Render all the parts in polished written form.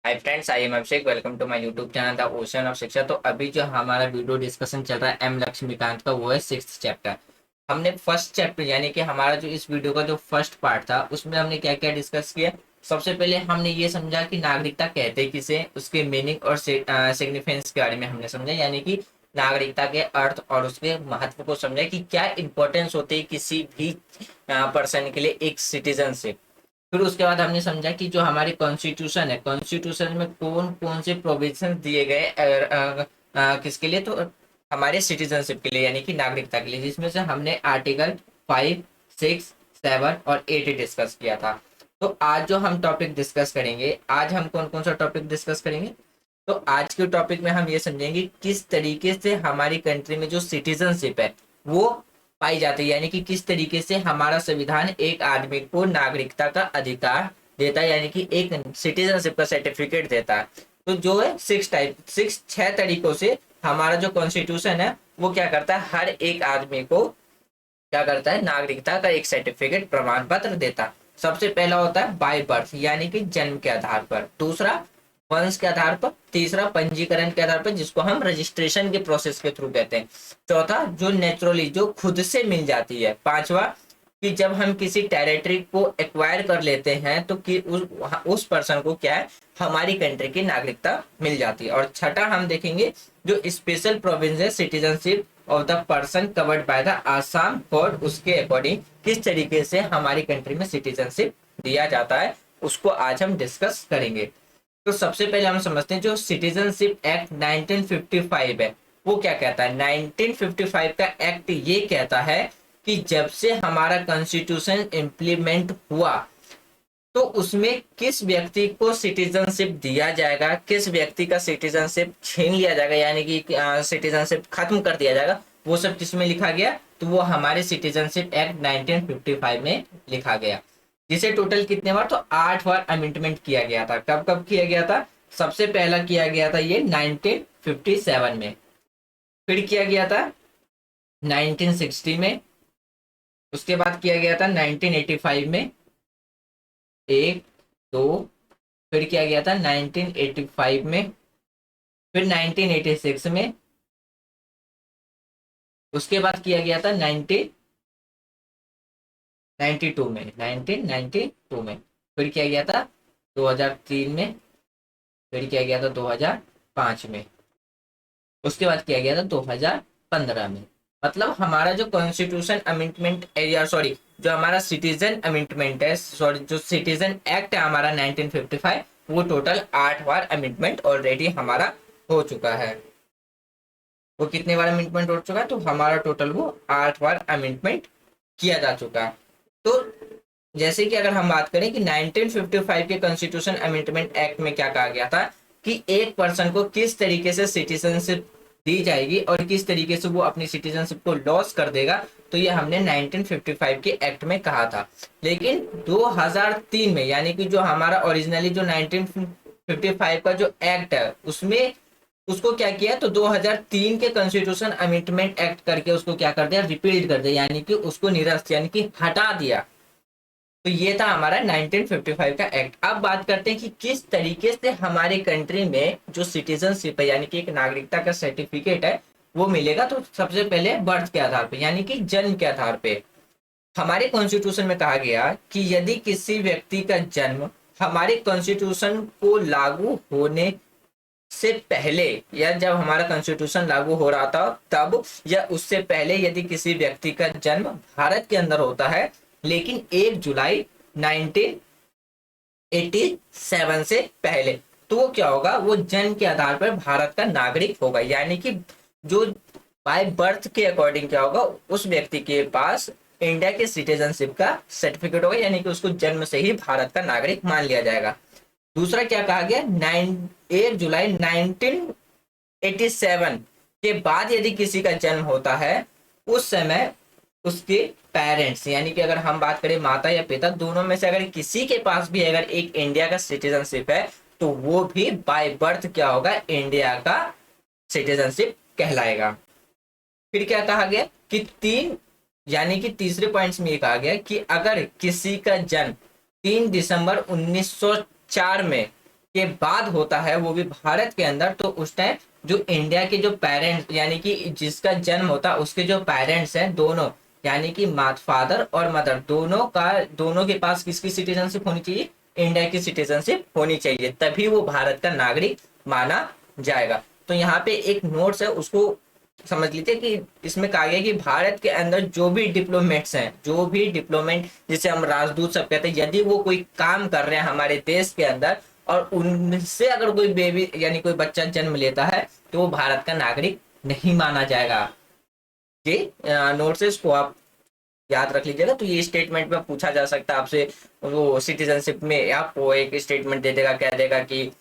Hi friends, I am Abhishek. Welcome to my YouTube channel the ocean of Shiksha. तो अभी जो हमारा वीडियो डिस्कशन चल रहा है एम लक्ष्मीकांत का, वो है 6th चैप्टर। हमने फर्स्ट चैप्टर यानी कि हमारा जो इस वीडियो का जो फर्स्ट पार्ट था उसमें हमने क्या क्या डिस्कस किया। सबसे पहले हमने ये समझा कि नागरिकता कहते किसे, उसके मीनिंग और सिग्निफिकेंस के बारे में हमने समझा, यानी कि नागरिकता के अर्थ और उसके महत्व को समझा कि क्या इंपॉर्टेंस होती है किसी भी पर्सन के लिए एक सिटीजनशिप। फिर उसके बाद हमने समझा कि जो हमारी कॉन्स्टिट्यूशन है, कॉन्स्टिट्यूशन में कौन कौन से प्रोविजन दिए गए किसके लिए, तो हमारे सिटीजनशिप के लिए यानी कि नागरिकता के लिए, जिसमें से हमने आर्टिकल 5, 6, 7 और 8 डिस्कस किया था। तो आज जो हम टॉपिक डिस्कस करेंगे, आज हम कौन कौन सा टॉपिक डिस्कस करेंगे, तो आज के टॉपिक में हम ये समझेंगे किस तरीके से हमारी कंट्री में जो सिटीजनशिप है वो पाई जाती है, यानी कि किस तरीके से हमारा संविधान एक आदमी को नागरिकता का अधिकार देता है, यानी कि एक सिटीजनशिप का सर्टिफिकेट देता है। तो जो है 6 तरीकों से हमारा जो कॉन्स्टिट्यूशन है वो क्या करता है, हर एक आदमी को क्या करता है, नागरिकता का एक सर्टिफिकेट प्रमाण पत्र देता है। सबसे पहला होता है बाय बर्थ यानी कि जन्म के आधार पर, दूसरा वंश के आधार पर, तीसरा पंजीकरण के आधार पर जिसको हम रजिस्ट्रेशन के प्रोसेस के थ्रू कहते हैं, चौथा जो नेचुरली जो खुद से मिल जाती है, पांचवा कि जब हम किसी टेरिटरी को एक्वायर कर लेते हैं तो कि उस पर्सन को क्या है, हमारी कंट्री की नागरिकता मिल जाती है। और छठा हम देखेंगे जो स्पेशल प्रोविंस है citizenship of the person covered by the Assam code, उसके अकॉर्डिंग किस तरीके से हमारी कंट्री में सिटीजनशिप दिया जाता है उसको आज हम डिस्कस करेंगे। तो सबसे पहले हम समझते हैं जो सिटीजनशिप एक्ट 1955 है वो क्या कहता है। 1955 का एक्ट ये कहता है कि जब से हमारा कॉन्स्टिट्यूशन इम्प्लीमेंट हुआ तो उसमें किस व्यक्ति को सिटीजनशिप दिया जाएगा, किस व्यक्ति का सिटीजनशिप छीन लिया जाएगा, यानी कि सिटीजनशिप खत्म कर दिया जाएगा, वो सब किसमें लिखा गया, तो वो हमारे सिटीजनशिप एक्ट 1955 में लिखा गया। जिसे टोटल कितने बार, तो 8 बार अमेंडमेंट किया गया था। कब कब किया गया था, सबसे पहला किया गया था ये 1957 में, फिर किया गया था 1960 में, उसके बाद किया गया था 1985 में, एक, दो, फिर किया गया था 1985 में, फिर 1986 में, उसके बाद किया गया था 1992 में, फिर किया गया था 2003 में, फिर किया गया था 2005 में, उसके बाद किया गया था 2015 में। मतलब हमारा जो कॉन्स्टिट्यूशन अमेंडमेंट या सॉरी जो हमारा सिटीजन अमेंडमेंट है, सॉरी जो सिटीजन एक्ट है हमारा 1955, वो टोटल 8 बार अमेंडमेंट ऑलरेडी हमारा हो चुका है। वो कितने बार अमेंडमेंट हो चुका है, तो हमारा टोटल वो 8 बार अमेंडमेंट किया जा चुका है। तो जैसे कि अगर हम बात करें कि 1955 के कॉन्स्टिट्यूशन अमेंडमेंट एक्ट में क्या कहा गया था कि एक पर्सन को किस तरीके से सिटीजनशिप दी जाएगी और किस तरीके से वो अपनी सिटीजनशिप को लॉस कर देगा, तो ये हमने 1955 के एक्ट में कहा था। लेकिन 2003 में, यानी कि जो हमारा ओरिजिनली जो 1955 का जो एक्ट है उसमें उसको क्या किया, तो 2003 के कॉन्स्टिट्यूशन अमेंडमेंट एक्ट करके उसको क्या कर दिया, रिपील्ड कर दिया, यानी कि उसको निरस्त यानी कि हटा दिया। तो ये था हमारा 1955 का एक्ट। अब बात करते हैं कि किस तरीके से हमारे कंट्री में जो सिटीजनशिप है यानी कि एक नागरिकता का सर्टिफिकेट है वो मिलेगा। तो सबसे पहले बर्थ के आधार पे यानी कि जन्म के आधार पे हमारे कॉन्स्टिट्यूशन में कहा गया कि यदि किसी व्यक्ति का जन्म हमारे कॉन्स्टिट्यूशन को लागू होने से पहले या जब हमारा कॉन्स्टिट्यूशन लागू हो रहा था तब या उससे पहले यदि किसी व्यक्ति का जन्म भारत के अंदर होता है लेकिन 1 जुलाई 1987 से पहले, तो वो क्या होगा, वो जन्म के आधार पर भारत का नागरिक होगा, यानी कि जो बाय बर्थ के अकॉर्डिंग क्या होगा, उस व्यक्ति के पास इंडिया के सिटीजनशिप का सर्टिफिकेट होगा, यानी कि उसको जन्म से ही भारत का नागरिक मान लिया जाएगा। दूसरा क्या कहा गया, 1 जुलाई 1987 के बाद यदि किसी का जन्म होता है उस समय उसके पेरेंट्स यानी कि अगर हम बात करें माता या पिता दोनों में से अगर किसी के पास भी अगर एक इंडिया का सिटीजनशिप है तो वो भी बाय बर्थ क्या होगा, इंडिया का सिटीजनशिप कहलाएगा। फिर क्या कहा गया कि यानी कि तीसरे पॉइंट्स में ये कहा गया कि अगर किसी का जन्म 3 दिसंबर 1904 में के बाद होता है, वो भी भारत के अंदर, तो उस टाइम जो इंडिया के जो पेरेंट्स यानी कि जिसका जन्म होता है उसके जो पेरेंट्स हैं दोनों, यानी कि फादर और मदर दोनों के पास किसकी सिटीजनशिप होनी चाहिए, इंडिया की सिटीजनशिप होनी चाहिए, तभी वो भारत का नागरिक माना जाएगा। तो यहाँ पे एक नोट्स है उसको समझ लीजिए कि इसमें कहा गया कि भारत के अंदर जो भी डिप्लोमेट्स हैं, जो भी डिप्लोमेट जिसे हम राजदूत सब कहते हैं, यदि वो कोई काम कर रहे हैं हमारे देश के अंदर और उनसे अगर कोई बेबी यानी कोई बच्चा जन्म लेता है तो वो भारत का नागरिक नहीं माना जाएगा। ये नोट्स को आप याद रख लीजिएगा। तो ये स्टेटमेंट में पूछा जा सकता है आपसे, वो सिटीजनशिप में आपको एक स्टेटमेंट दे देगा, कह देगा कि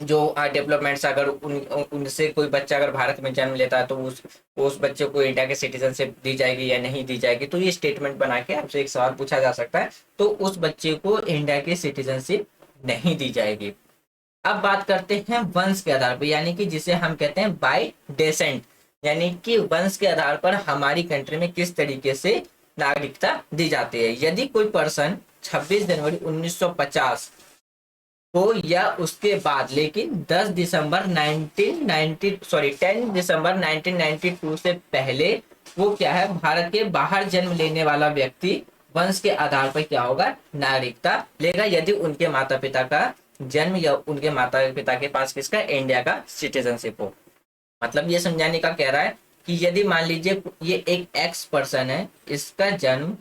जो डेवलपमेंट्स अगर उनसे कोई बच्चा अगर भारत में जन्म लेता है तो उस बच्चे को इंडिया के सिटीजनशिप दी जाएगी या नहीं दी जाएगी। तो ये स्टेटमेंट बना के आपसे एक सवाल पूछा जा सकता है, तो उस बच्चे को इंडिया की सिटीजनशिप नहीं दी जाएगी। अब बात करते हैं वंश के आधार पर, यानी कि जिसे हम कहते हैं बाय डेसेंट, यानी कि वंश के आधार पर हमारी कंट्री में किस तरीके से नागरिकता दी जाती है। यदि कोई पर्सन 26 जनवरी 1950 को या उसके बाद लेकिन 10 दिसंबर 1992 से पहले वो क्या है, भारत के बाहर जन्म लेने वाला व्यक्ति वंश के आधार पर क्या होगा, नागरिकता लेगा, यदि उनके माता पिता का जन्म या उनके माता पिता के पास किसका, इंडिया का सिटीजनशिप हो। मतलब ये समझाने का कह रहा है कि यदि मान लीजिए ये एक एक्स पर्सन है, इसका जन्म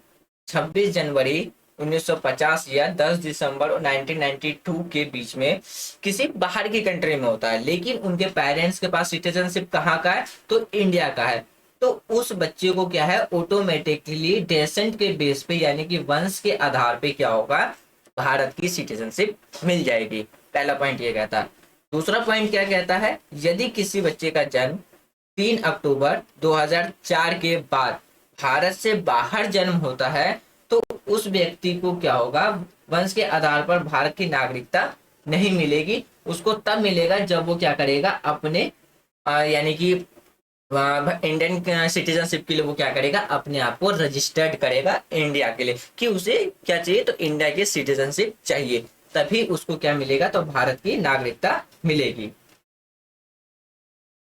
26 जनवरी 1950 या 10 दिसंबर 1992 के बीच में किसी बाहर की कंट्री में होता है, लेकिन उनके पेरेंट्स के पास सिटीजनशिप कहाँ का है, तो इंडिया का है, तो उस बच्चे को क्या है, ऑटोमेटिकली डेसेंट के बेस पे यानी कि वंश के आधार पे क्या होगा, भारत की सिटीजनशिप मिल जाएगी। पहला पॉइंट ये कहता है। दूसरा पॉइंट क्या कहता है, यदि किसी बच्चे का जन्म 3 अक्टूबर 2004 के बाद भारत से बाहर जन्म होता है तो उस व्यक्ति को क्या होगा, वंश के आधार पर भारत की नागरिकता नहीं मिलेगी, उसको तब मिलेगा जब वो क्या करेगा, अपने यानी कि इंडियन सिटीजनशिप के लिए वो क्या करेगा, अपने आप को रजिस्टर्ड करेगा इंडिया के लिए, कि उसे क्या चाहिए, तो इंडिया की सिटीजनशिप चाहिए, तभी उसको क्या मिलेगा, तो भारत की नागरिकता मिलेगी।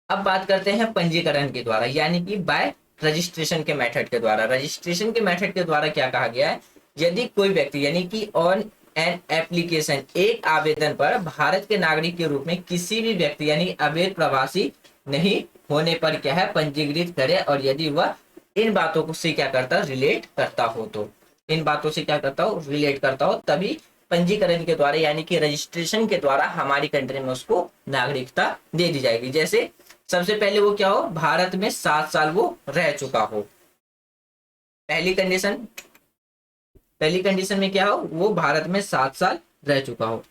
अब बात करते हैं पंजीकरण के द्वारा, यानी कि बाय रजिस्ट्रेशन के मेथड के द्वारा। रजिस्ट्रेशन के मेथड के द्वारा क्या कहा गया है, यदि कोई व्यक्ति यानी कि ऑन एन एप्लीकेशन, एक आवेदन पर भारत के नागरिक के रूप में किसी भी व्यक्ति यानी अवैध प्रवासी नहीं होने पर क्या है, पंजीकृत करे, और यदि वह इन बातों को से क्या करता, रिलेट करता हो, तो इन बातों से क्या करता हो, रिलेट करता हो, तभी पंजीकरण के द्वारा यानी कि रजिस्ट्रेशन के द्वारा हमारी कंट्री में उसको नागरिकता दे दी जाएगी। जैसे सबसे पहले वो क्या हो, भारत में 7 साल वो रह चुका हो, पहली कंडीशन में क्या हो, वो भारत में 7 साल रह चुका हो,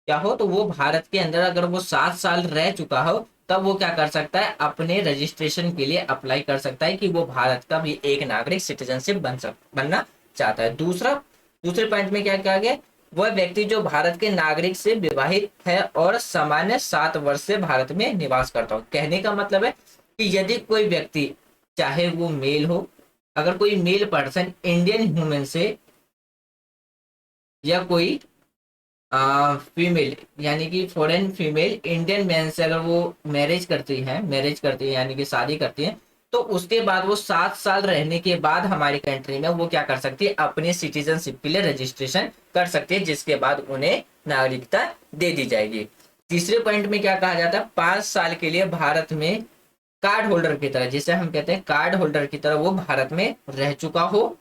क्या हो, तो वो भारत के अंदर अगर वो 7 साल रह चुका हो तब वो क्या कर सकता है, अपने रजिस्ट्रेशन के लिए अप्लाई कर सकता है कि वो भारत का भी एक नागरिक सिटीजनशिप बनना चाहता है। दूसरे पॉइंट में क्या कहा गया, वह व्यक्ति जो भारत के नागरिक से विवाहित है और सामान्य 7 वर्ष से भारत में निवास करता हो। कहने का मतलब है कि यदि कोई व्यक्ति चाहे वो मेल हो, अगर कोई मेल पर्सन इंडियन ह्यूमन से या कोई फीमेल यानी कि फॉरेन फीमेल इंडियन मैन से अगर वो मैरिज करती है यानी कि शादी करती है, तो उसके बाद वो 7 साल रहने के बाद हमारी कंट्री में वो क्या कर सकती है, अपने सिटीजनशिप के लिए रजिस्ट्रेशन कर सकती है, जिसके बाद उन्हें नागरिकता दे दी जाएगी। तीसरे पॉइंट में क्या कहा जाता है, 5 साल के लिए भारत में कार्ड होल्डर की तरह, जिसे हम कहते हैं कार्ड होल्डर की तरह वो भारत में रह चुका हो,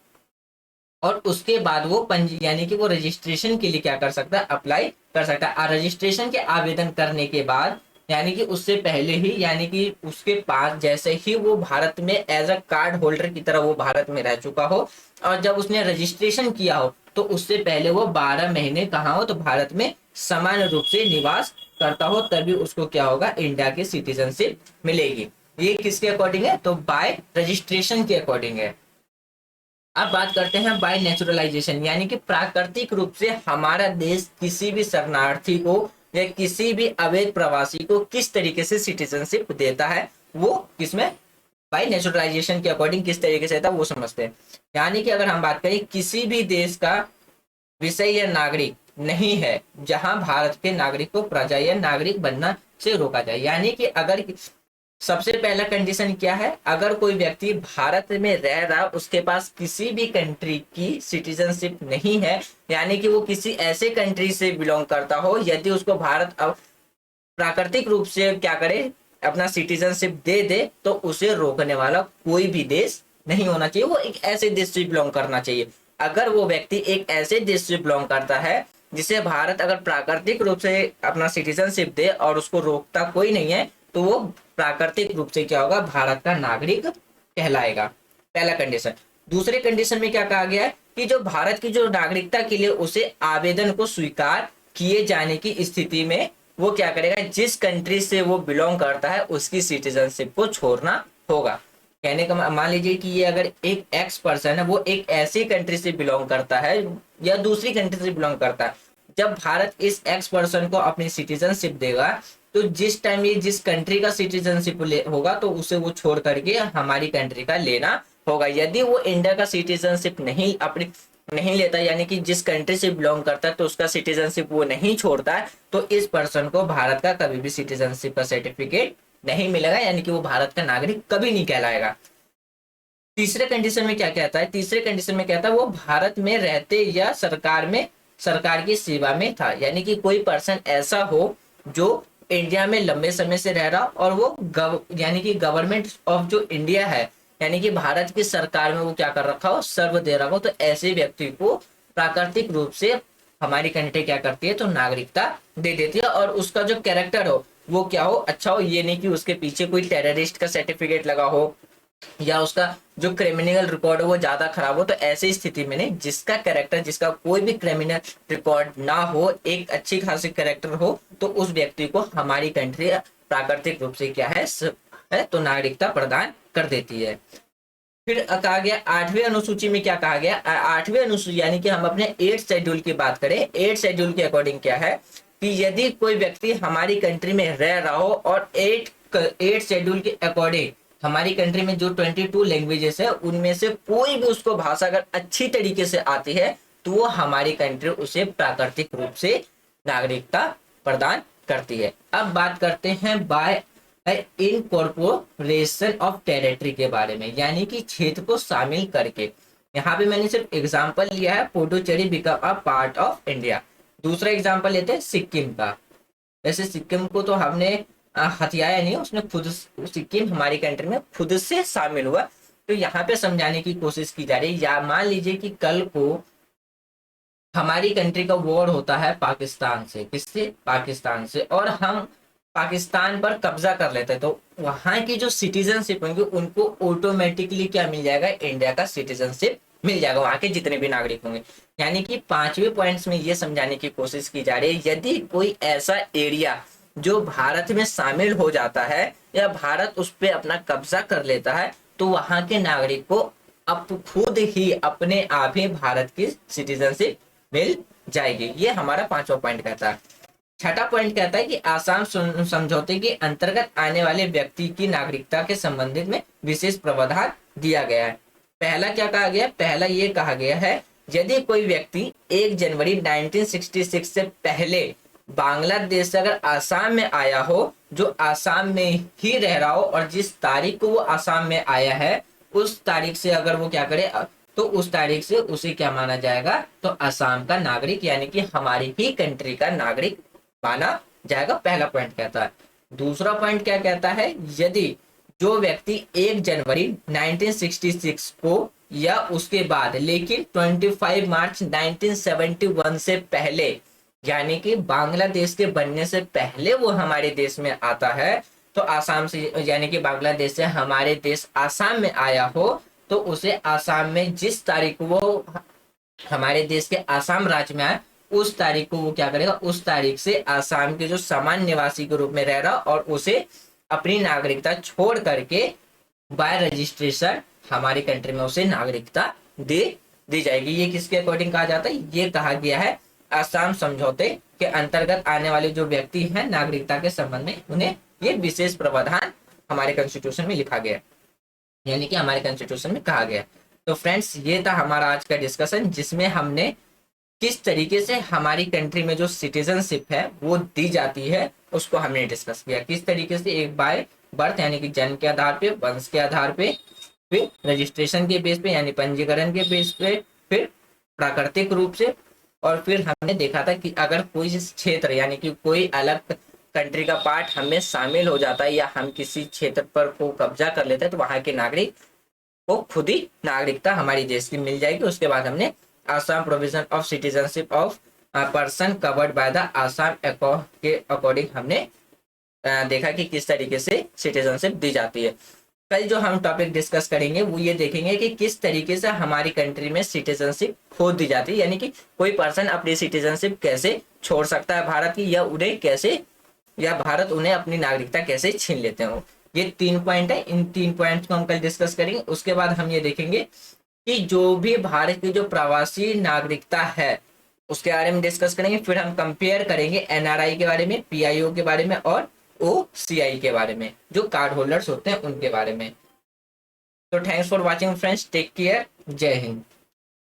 और उसके बाद वो यानी कि वो रजिस्ट्रेशन के लिए क्या कर सकता है, अप्लाई कर सकता है। रजिस्ट्रेशन के आवेदन करने के बाद यानी कि उससे पहले ही यानी कि उसके पास जैसे ही वो भारत में एज अ कार्ड होल्डर की तरह वो भारत में रह चुका हो, और जब उसने रजिस्ट्रेशन किया हो तो उससे पहले वो 12 महीने कहाँ हो, तो भारत में समान रूप से निवास करता हो, तभी उसको क्या होगा, इंडिया की सिटीजनशिप मिलेगी। ये किसके अकॉर्डिंग है, तो बाय रजिस्ट्रेशन के अकॉर्डिंग है। अब बात करते हैं बाय नेचुरलाइजेशन, यानी कि प्राकृतिक रूप से हमारा देश किसी भी शरणार्थी को या किसी भी अवैध प्रवासी को किस तरीके से सिटीजनशिप देता है, वो किसमें, बाय नेचुरलाइजेशन के अकॉर्डिंग किस तरीके से देता है वो समझते हैं। यानी कि अगर हम बात करें किसी भी देश का विषय या नागरिक नहीं है जहां भारत के नागरिक को प्रजा या नागरिक बनना से रोका जाए। यानी कि अगर सबसे पहला कंडीशन क्या है, अगर कोई व्यक्ति भारत में रह रहा, उसके पास किसी भी कंट्री की सिटीजनशिप नहीं है, यानी कि वो किसी ऐसे कंट्री से बिलोंग करता हो, यदि उसको भारत अब प्राकृतिक रूप से क्या करे, अपना सिटीजनशिप दे दे, तो उसे रोकने वाला कोई भी देश नहीं होना चाहिए। वो एक ऐसे देश से बिलोंग करना चाहिए। अगर वो व्यक्ति एक ऐसे देश से बिलोंग करता है जिसे भारत अगर प्राकृतिक रूप से अपना सिटीजनशिप दे और उसको रोकता कोई नहीं है, तो वो प्राकृतिक रूप से क्या होगा, भारत का नागरिक कहलाएगा। पहला कंडीशन। दूसरे कंडीशन में क्या कहा गया है कि जो भारत की जो नागरिकता के लिए उसे आवेदन को स्वीकार किए जाने की स्थिति में वो क्या करेगा, जिस कंट्री से वो बिलोंग करता है उसकी सिटीजनशिप को छोड़ना होगा। कहने का मान लीजिए कि ये अगर एक एक्स पर्सन है, वो एक ऐसी कंट्री से बिलोंग करता है या दूसरी कंट्री से बिलोंग करता है, जब भारत इस एक्स पर्सन को अपनी सिटीजनशिप देगा, तो जिस टाइम ये जिस कंट्री का सिटीजनशिप होगा तो उसे वो छोड़ करके हमारी कंट्री का लेना होगा। यदि वो इंडिया का सिटीजनशिप नहीं लेता, यानी कि जिस कंट्री से बिलोंग करता है तो उसका सिटीजनशिप वो नहीं छोड़ता है, तो इस पर्सन को भारत का कभी भी सिटीजनशिप का सर्टिफिकेट नहीं मिलेगा, यानी कि वो भारत का नागरिक कभी नहीं कहलाएगा। तीसरे कंडीशन में क्या कहता है, तीसरे कंडीशन में कहता है वो भारत में रहते या सरकार की सेवा में था। यानी कि कोई पर्सन ऐसा हो जो इंडिया में लंबे समय से रह रहा और वो यानी कि गवर्नमेंट ऑफ जो इंडिया है, यानी कि भारत की सरकार में वो क्या कर रखा हो, सर्व दे रखा हो, तो ऐसे व्यक्ति को प्राकृतिक रूप से हमारी कंट्री क्या करती है, तो नागरिकता दे देती है। और उसका जो कैरेक्टर हो वो क्या हो, अच्छा हो। ये नहीं कि उसके पीछे कोई टेररिस्ट का सर्टिफिकेट लगा हो या उसका जो क्रिमिनल रिकॉर्ड हो वो ज्यादा खराब हो, तो ऐसी स्थिति में नहीं, जिसका कैरेक्टर, जिसका कोई भी क्रिमिनल रिकॉर्ड ना हो, एक अच्छी खासी कैरेक्टर हो, तो उस व्यक्ति को हमारी कंट्री प्राकृतिक रूप से क्या है तो नागरिकता प्रदान कर देती है। फिर कहा गया आठवें अनुसूची में क्या कहा गया, आठवें अनुसूची यानी कि हम अपने 8th शेड्यूल की बात करें, 8th शेड्यूल के अकॉर्डिंग क्या है कि यदि कोई व्यक्ति हमारी कंट्री में रह रहा हो और 8th शेड्यूल के अकॉर्डिंग हमारी कंट्री में जो 22 लैंग्वेजेस है उनमें से कोई भी उसको भाषा अगर अच्छी तरीके से आती है, तो वो हमारी कंट्री उसे प्राकृतिक रूप से नागरिकता प्रदान करती है। अब बात करते हैं बाय इनकॉर्पोरेशन ऑफ टेरिटरी के बारे में, यानी कि क्षेत्र को शामिल करके। यहाँ पे मैंने सिर्फ एग्जांपल लिया है Puducherry become a part of India. दूसरा एग्जांपल लेते हैं सिक्किम का। वैसे सिक्किम को तो हमने हथियाया नहीं, उसने खुद, सिक्किम हमारी कंट्री में खुद से शामिल हुआ। तो यहाँ पे समझाने की कोशिश की जा रही है, या मान लीजिए कि कल को हमारी कंट्री का वॉर होता है पाकिस्तान से, किससे, पाकिस्तान से, और हम पाकिस्तान पर कब्जा कर लेते हैं, तो वहां की जो सिटीजनशिप होंगे उनको ऑटोमेटिकली क्या मिल जाएगा, इंडिया का सिटीजनशिप मिल जाएगा, वहां के जितने भी नागरिक होंगे। यानी कि 5वें पॉइंट्स में ये समझाने की कोशिश की जा रही है, यदि कोई ऐसा एरिया जो भारत में शामिल हो जाता है या भारत उस पर अपना कब्जा कर लेता है, तो वहां के नागरिक को अब खुद ही अपने आप ही भारत की सिटीजनशिप मिल जाएगी। ये हमारा 5वां पॉइंट कहता है। छठा पॉइंट कहता है कि आसाम समझौते के अंतर्गत आने वाले व्यक्ति की नागरिकता के संबंधित में विशेष प्रावधान दिया गया है। पहला क्या कहा गया, पहला ये कहा गया है यदि कोई व्यक्ति 1 जनवरी 1966 से पहले बांग्लादेश से अगर आसाम में आया हो, जो आसाम में ही रह रहा हो, और जिस तारीख को वो आसाम में आया है उस तारीख से अगर वो क्या करे, तो उस तारीख से उसे क्या माना जाएगा, तो आसाम का नागरिक, यानी कि हमारी ही कंट्री का नागरिक माना जाएगा। पहला पॉइंट कहता है। दूसरा पॉइंट क्या कहता है, यदि जो व्यक्ति 1 जनवरी 1966 को या उसके बाद, लेकिन 25 मार्च 1971 से पहले, यानी कि बांग्लादेश के बनने से पहले वो हमारे देश में आता है, तो आसाम से, यानी कि बांग्लादेश से हमारे देश आसाम में आया हो, तो उसे आसाम में जिस तारीख को वो हमारे देश के आसाम राज्य में आए, उस तारीख को वो क्या करेगा, उस तारीख से आसाम के जो सामान्य निवासी के रूप में रह रहा और उसे अपनी नागरिकता छोड़ करके बाय रजिस्ट्रेशन हमारी कंट्री में उसे नागरिकता दे दी जाएगी। ये किसके अकॉर्डिंग कहा जाता है, ये कहा गया है आसाम समझौते के अंतर्गत आने वाले जो व्यक्ति हैं नागरिकता के संबंध में, उन्हें ये विशेष प्रावधान हमारे कॉन्स्टिट्यूशन में लिखा गया, यानी कि हमारे कॉन्स्टिट्यूशन में कहा गया। तो फ्रेंड्स, ये था हमारा आज का डिस्कशन, जिसमें हमने किस तरीके से हमारी कंट्री में जो सिटीजनशिप है वो दी जाती है, उसको हमने डिस्कस किया। किस तरीके से, एक बाय बर्थ यानी कि जन्म के आधार पे, वंश के आधार पे, फिर रजिस्ट्रेशन के बेस पे यानी पंजीकरण के बेस पे, फिर प्राकृतिक रूप से, और फिर हमने देखा था कि अगर कोई क्षेत्र यानी कि कोई अलग कंट्री का पार्ट हमें शामिल हो जाता है या हम किसी क्षेत्र पर को कब्जा कर लेते हैं तो वहां के नागरिक को खुद ही नागरिकता हमारी देश की मिल जाएगी। उसके बाद हमने Assam provision of citizenship of person covered by the Assam के अकॉर्डिंग हमने देखा कि किस तरीके से सिटीजनशिप दी जाती है। कल जो हम टॉपिक डिस्कस करेंगे वो ये देखेंगे कि किस तरीके से हमारी कंट्री में सिटीजनशिप खो दी जाती है, यानी कि कोई पर्सन अपनी सिटीजनशिप कैसे छोड़ सकता है भारत की, या उन्हें कैसे, या भारत उन्हें अपनी नागरिकता कैसे छीन लेते हो। ये 3 पॉइंट है, इन 3 पॉइंट्स को हम कल डिस्कस करेंगे। उसके बाद हम ये देखेंगे कि जो भी भारत की जो प्रवासी नागरिकता है उसके बारे में डिस्कस करेंगे। फिर हम कंपेयर करेंगे एनआरआई के बारे में, पीआईओ के बारे में और ओसीआई के बारे में, जो कार्ड होल्डर्स होते हैं उनके बारे में। तो thanks for watching friends, take care, जय हिंद।